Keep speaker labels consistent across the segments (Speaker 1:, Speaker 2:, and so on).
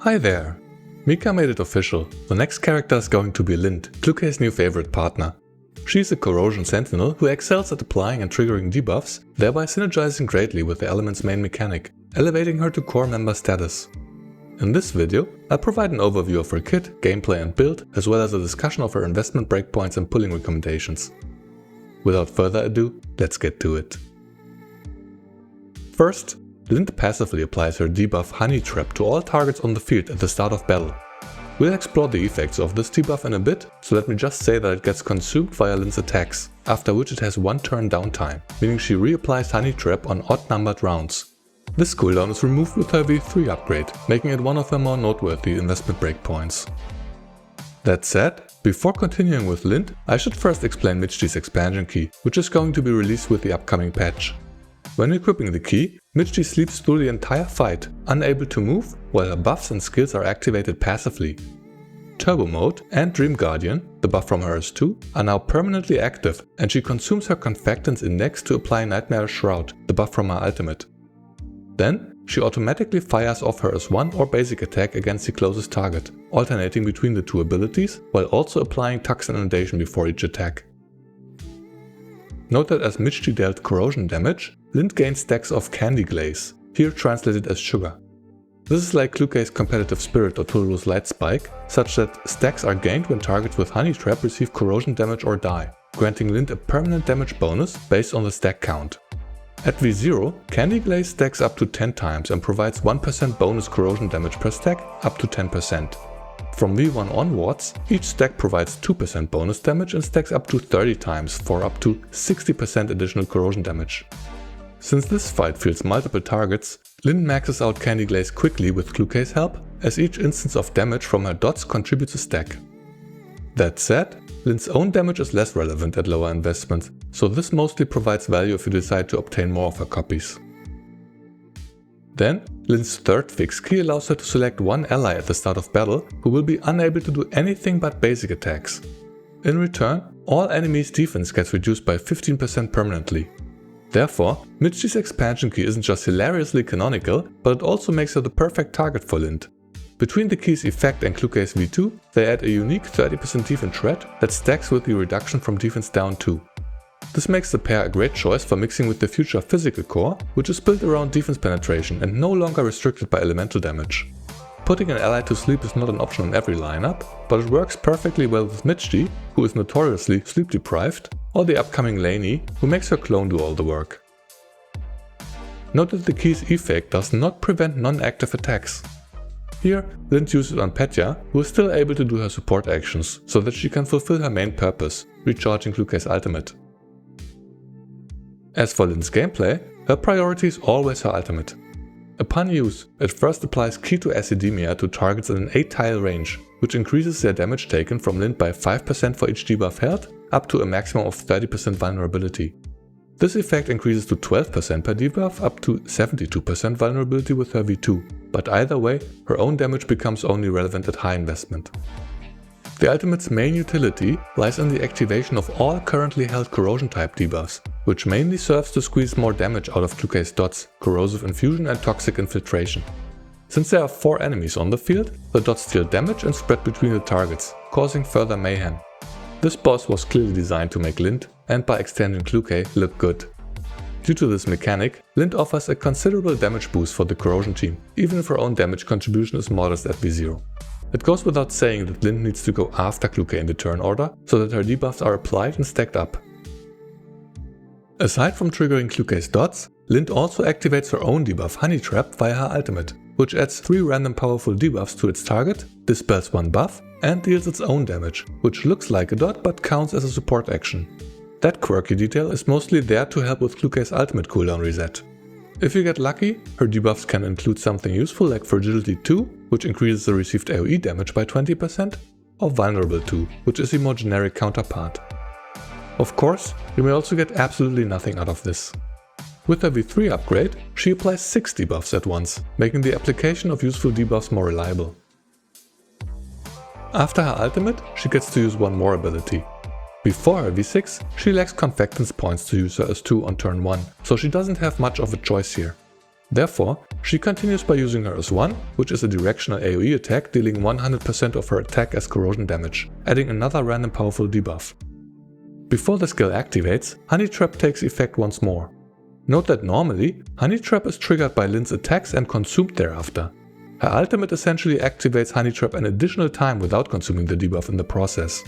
Speaker 1: Hi there! Mika made it official. The next character is going to be Lind, Clukei's new favorite partner. She's a corrosion sentinel who excels at applying and triggering debuffs, thereby synergizing greatly with the element's main mechanic, elevating her to core member status. In this video, I'll provide an overview of her kit, gameplay and build, as well as a discussion of her investment breakpoints and pulling recommendations. Without further ado, let's get to it. First, Lind passively applies her debuff Honey Trap to all targets on the field at the start of battle. We'll explore the effects of this debuff in a bit, so let me just say that it gets consumed via Lind's attacks, after which it has one turn downtime, meaning she reapplies Honey Trap on odd-numbered rounds. This cooldown is removed with her V3 upgrade, making it one of her more noteworthy investment breakpoints. That said, before continuing with Lind, I should first explain Mechty's expansion key, which is going to be released with the upcoming patch. When equipping the key, Mechty sleeps through the entire fight, unable to move, while her buffs and skills are activated passively. Turbo Mode and Dream Guardian, the buff from her S2, are now permanently active, and she consumes her Confectance Index to apply Nightmare Shroud, the buff from her ultimate. Then, she automatically fires off her S1 or basic attack against the closest target, alternating between the two abilities, while also applying Toxin Inundation before each attack. Note that as Mechty dealt corrosion damage, Lind gained stacks of Candyglaze, here translated as sugar. This is like Clukei's Competitive Spirit or Tulru's Light Spike, such that stacks are gained when targets with Honey Trap receive corrosion damage or die, granting Lind a permanent damage bonus based on the stack count. At V0, Candyglaze stacks up to 10 times and provides 1% bonus corrosion damage per stack, up to 10%. From V1 onwards, each stack provides 2% bonus damage and stacks up to 30 times for up to 60% additional corrosion damage. Since this fight fields multiple targets, Lind maxes out Candyglaze quickly with Clukei's help, as each instance of damage from her dots contributes a stack. That said, Lind's own damage is less relevant at lower investments, so this mostly provides value if you decide to obtain more of her copies. Then, Lind's third fixed key allows her to select one ally at the start of battle who will be unable to do anything but basic attacks. In return, all enemies' defense gets reduced by 15% permanently. Therefore, Mechty's expansion key isn't just hilariously canonical, but it also makes her the perfect target for Lind. Between the key's effect and Clukei's V2, they add a unique 30% defense threat that stacks with the reduction from defense down 2. This makes the pair a great choice for mixing with the future physical core, which is built around defense penetration and no longer restricted by elemental damage. Putting an ally to sleep is not an option in every lineup, but it works perfectly well with Mechty, who is notoriously sleep deprived, or the upcoming Laney, who makes her clone do all the work. Note that the key's effect does not prevent non-active attacks. Here, Lind uses it on Petya, who is still able to do her support actions, so that she can fulfill her main purpose, recharging Clukei's ultimate. As for Lind's gameplay, her priority is always her ultimate. Upon use, it first applies Key to Acidemia to targets in an 8-tile range, which increases their damage taken from Lind by 5% for each debuff held, up to a maximum of 30% vulnerability. This effect increases to 12% per debuff, up to 72% vulnerability with her V2, but either way, her own damage becomes only relevant at high investment. The ultimate's main utility lies in the activation of all currently held corrosion type debuffs, which mainly serves to squeeze more damage out of Clukei's dots, Corrosive Infusion and Toxic Infiltration. Since there are 4 enemies on the field, the dots deal damage and spread between the targets, causing further mayhem. This boss was clearly designed to make Lind, and by extension Clukei, look good. Due to this mechanic, Lind offers a considerable damage boost for the corrosion team, even if her own damage contribution is modest at V0. It goes without saying that Lind needs to go after Clukei in the turn order, so that her debuffs are applied and stacked up. Aside from triggering Clukei's dots, Lind also activates her own debuff Honey Trap via her ultimate, which adds 3 random powerful debuffs to its target, dispels 1 buff, and deals its own damage, which looks like a dot but counts as a support action. That quirky detail is mostly there to help with Clukei's ultimate cooldown reset. If you get lucky, her debuffs can include something useful like Fragility 2, which increases the received AoE damage by 20%, or Vulnerable 2, which is the more generic counterpart. Of course, you may also get absolutely nothing out of this. With her V3 upgrade, she applies 6 debuffs at once, making the application of useful debuffs more reliable. After her ultimate, she gets to use one more ability. Before her V6, she lacks Confectance points to use her S2 on turn 1, so she doesn't have much of a choice here. Therefore, she continues by using her S1, which is a directional AoE attack dealing 100% of her attack as corrosion damage, adding another random powerful debuff. Before the skill activates, Honey Trap takes effect once more. Note that normally, Honey Trap is triggered by Lynn's attacks and consumed thereafter. Her ultimate essentially activates Honey Trap an additional time without consuming the debuff in the process.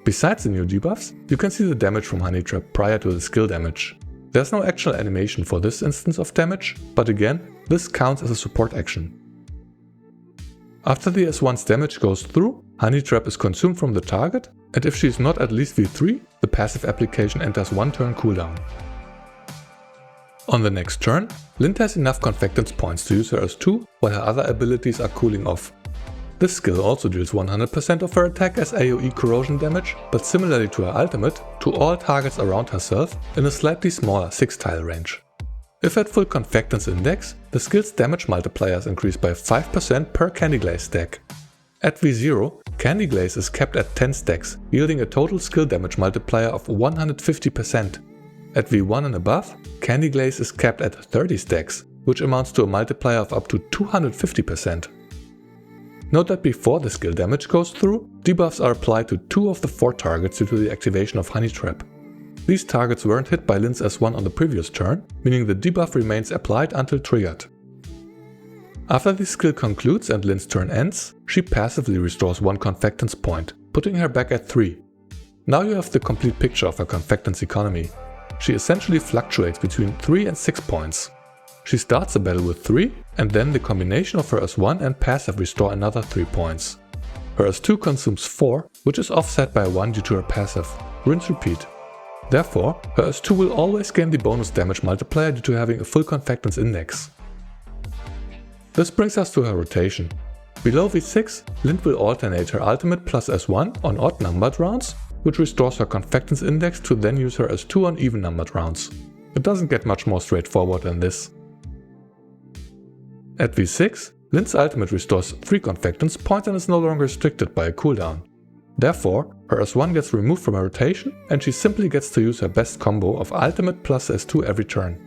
Speaker 1: Besides the new debuffs, you can see the damage from Honey Trap prior to the skill damage. There's no actual animation for this instance of damage, but again, this counts as a support action. After the S1's damage goes through, Honey Trap is consumed from the target, and if she is not at least V3, the passive application enters 1 turn cooldown. On the next turn, Lynn has enough Confectance points to use her S2 while her other abilities are cooling off. This skill also deals 100% of her attack as AoE corrosion damage, but similarly to her ultimate, to all targets around herself in a slightly smaller 6-tile range. If at full Confectance index, the skill's damage multipliers increase by 5% per Candyglaze stack. At V0, Candyglaze is capped at 10 stacks, yielding a total skill damage multiplier of 150%. At V1 and above, Candyglaze is capped at 30 stacks, which amounts to a multiplier of up to 250%. Note that before the skill damage goes through, debuffs are applied to 2 of the 4 targets due to the activation of Honey Trap. These targets weren't hit by Lynn's S1 on the previous turn, meaning the debuff remains applied until triggered. After the skill concludes and Lynn's turn ends, she passively restores 1 Confectance point, putting her back at 3. Now you have the complete picture of her Confectance economy. She essentially fluctuates between 3 and 6 points. She starts the battle with 3, and then the combination of her S1 and passive restore another 3 points. Her S2 consumes 4, which is offset by 1 due to her passive. Rinse repeat. Therefore, her S2 will always gain the bonus damage multiplier due to having a full Confectance index. This brings us to her rotation. Below V6, Lynn will alternate her ultimate plus S1 on odd numbered rounds, which restores her Confectance index to then use her S2 on even numbered rounds. It doesn't get much more straightforward than this. At V6, Lynn's ultimate restores 3 Confectance points and is no longer restricted by a cooldown. Therefore, her S1 gets removed from her rotation and she simply gets to use her best combo of ultimate plus S2 every turn.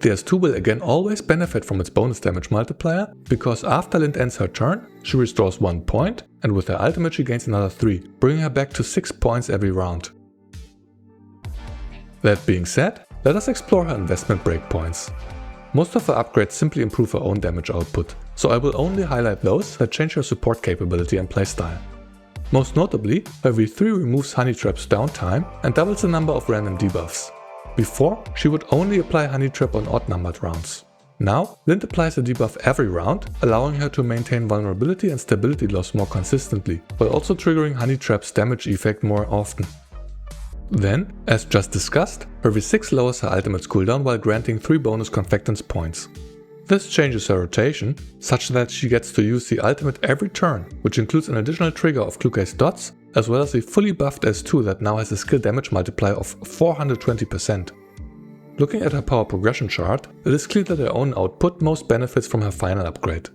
Speaker 1: The S2 will again always benefit from its bonus damage multiplier, because after Lynn ends her turn, she restores 1 point, and with her ultimate she gains another 3, bringing her back to 6 points every round. That being said, let us explore her investment breakpoints. Most of her upgrades simply improve her own damage output, so I will only highlight those that change her support capability and playstyle. Most notably, her V3 removes Honey Trap's downtime and doubles the number of random debuffs. Before, she would only apply Honey Trap on odd numbered rounds. Now, Lynn applies a debuff every round, allowing her to maintain vulnerability and stability loss more consistently, while also triggering Honey Trap's damage effect more often. Then, as just discussed, her V6 lowers her ultimate's cooldown while granting 3 bonus Confectance points. This changes her rotation, such that she gets to use the ultimate every turn, which includes an additional trigger of Candyglaze dots, as well as the fully buffed S2 that now has a skill damage multiplier of 420%. Looking at her power progression chart, it is clear that her own output most benefits from her final upgrade.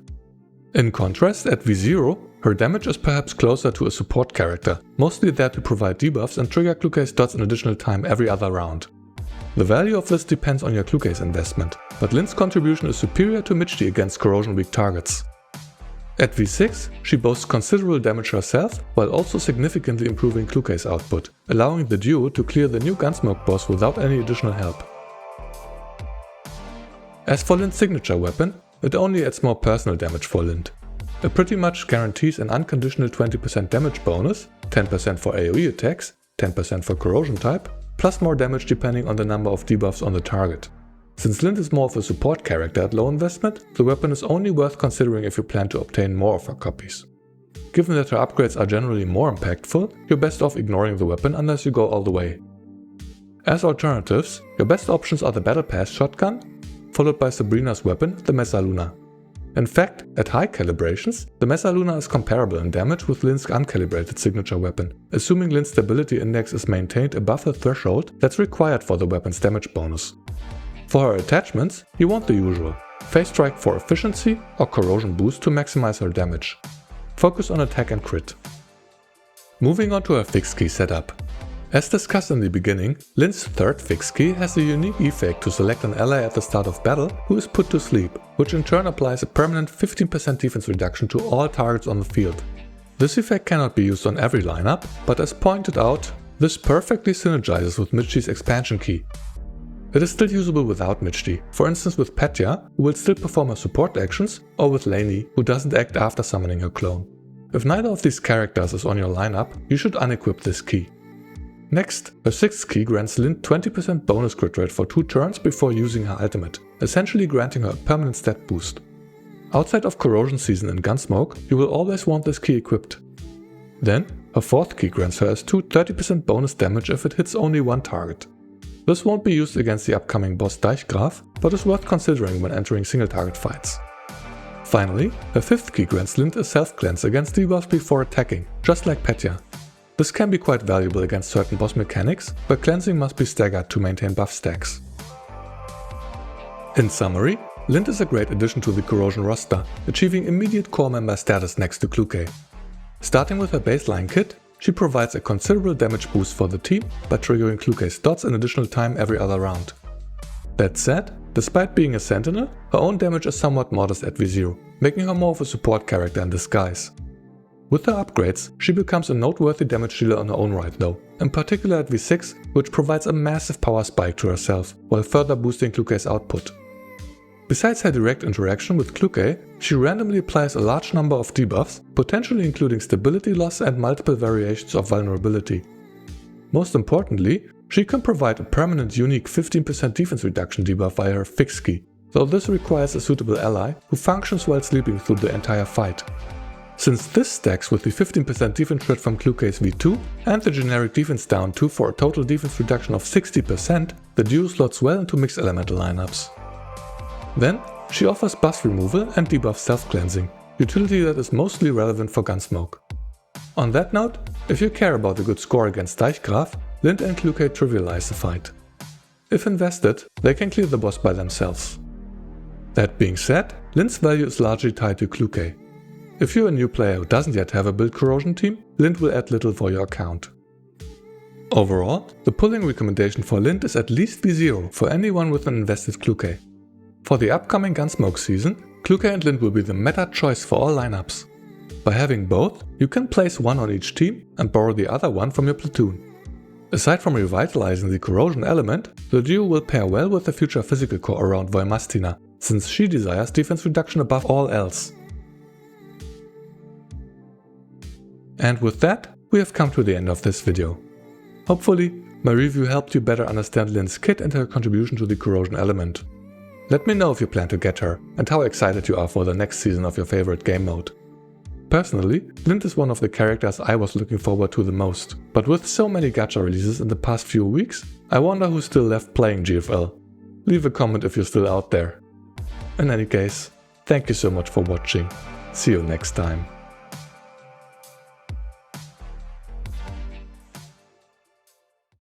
Speaker 1: In contrast, at V0, her damage is perhaps closer to a support character, mostly there to provide debuffs and trigger Candyglaze dots an additional time every other round. The value of this depends on your Candyglaze investment, but Lynn's contribution is superior to Mechty against corrosion weak targets. At V6, she boasts considerable damage herself, while also significantly improving Candyglaze output, allowing the duo to clear the new Gunsmoke boss without any additional help. As for Lynn's signature weapon, it only adds more personal damage for Lynn. It pretty much guarantees an unconditional 20% damage bonus, 10% for AoE attacks, 10% for corrosion type, plus more damage depending on the number of debuffs on the target. Since Lynn is more of a support character at low investment, the weapon is only worth considering if you plan to obtain more of her copies. Given that her upgrades are generally more impactful, you're best off ignoring the weapon unless you go all the way. As alternatives, your best options are the Battle Pass shotgun, followed by Sabrina's weapon, the Mezzaluna. In fact, at high calibrations, the Mezzaluna is comparable in damage with Lynn's uncalibrated signature weapon, assuming Lynn's stability index is maintained above the threshold that's required for the weapon's damage bonus. For her attachments, you want the usual: Phase Strike for efficiency or Corrosion boost to maximize her damage. Focus on attack and crit. Moving on to her fixed key setup. As discussed in the beginning, Lind's third fixed key has the unique effect to select an ally at the start of battle who is put to sleep, which in turn applies a permanent 15% defense reduction to all targets on the field. This effect cannot be used on every lineup, but as pointed out, this perfectly synergizes with Mechty's expansion key. It is still usable without Mechty, for instance with Petya, who will still perform her support actions, or with Lainey, who doesn't act after summoning her clone. If neither of these characters is on your lineup, you should unequip this key. Next, her 6th key grants Lind 20% bonus crit rate for 2 turns before using her ultimate, essentially granting her a permanent stat boost. Outside of Corrosion season and Gunsmoke, you will always want this key equipped. Then, her 4th key grants her as 2 30% bonus damage if it hits only one target. This won't be used against the upcoming boss Deichgraf, but is worth considering when entering single target fights. Finally, her 5th key grants Lind a self-cleanse against debuffs before attacking, just like Petya. This can be quite valuable against certain boss mechanics, where cleansing must be staggered to maintain buff stacks. In summary, Lind is a great addition to the Corrosion roster, achieving immediate core member status next to Cluke. Starting with her baseline kit, she provides a considerable damage boost for the team by triggering Cluke's dots an additional time every other round. That said, despite being a sentinel, her own damage is somewhat modest at V0, making her more of a support character in disguise. With her upgrades, she becomes a noteworthy damage dealer on her own right though, in particular at V6, which provides a massive power spike to herself, while further boosting Cluke's output. Besides her direct interaction with Cluke, she randomly applies a large number of debuffs, potentially including stability loss and multiple variations of vulnerability. Most importantly, she can provide a permanent unique 15% defense reduction debuff via her fixed key, though this requires a suitable ally who functions while sleeping through the entire fight. Since this stacks with the 15% defense crit from Cluke's V2 and the generic defense down 2 for a total defense reduction of 60%, the duo slots well into mixed elemental lineups. Then, she offers buff removal and debuff self-cleansing, utility that is mostly relevant for Gunsmoke. On that note, if you care about a good score against Deichgraf, Lind and Cluke trivialize the fight. If invested, they can clear the boss by themselves. That being said, Lind's value is largely tied to Cluke. If you're a new player who doesn't yet have a build Corrosion team, Lind will add little for your account. Overall, the pulling recommendation for Lind is at least V0 for anyone with an invested Cluke. For the upcoming Gunsmoke season, Cluke and Lind will be the meta choice for all lineups. By having both, you can place one on each team and borrow the other one from your platoon. Aside from revitalizing the Corrosion element, the duo will pair well with the future physical core around Voimastina, since she desires defense reduction above all else. And with that, we have come to the end of this video. Hopefully, my review helped you better understand Lind's kit and her contribution to the Corrosion element. Let me know if you plan to get her, and how excited you are for the next season of your favorite game mode. Personally, Lind is one of the characters I was looking forward to the most, but with so many gacha releases in the past few weeks, I wonder who's still left playing GFL. Leave a comment if you're still out there. In any case, thank you so much for watching. See you next time.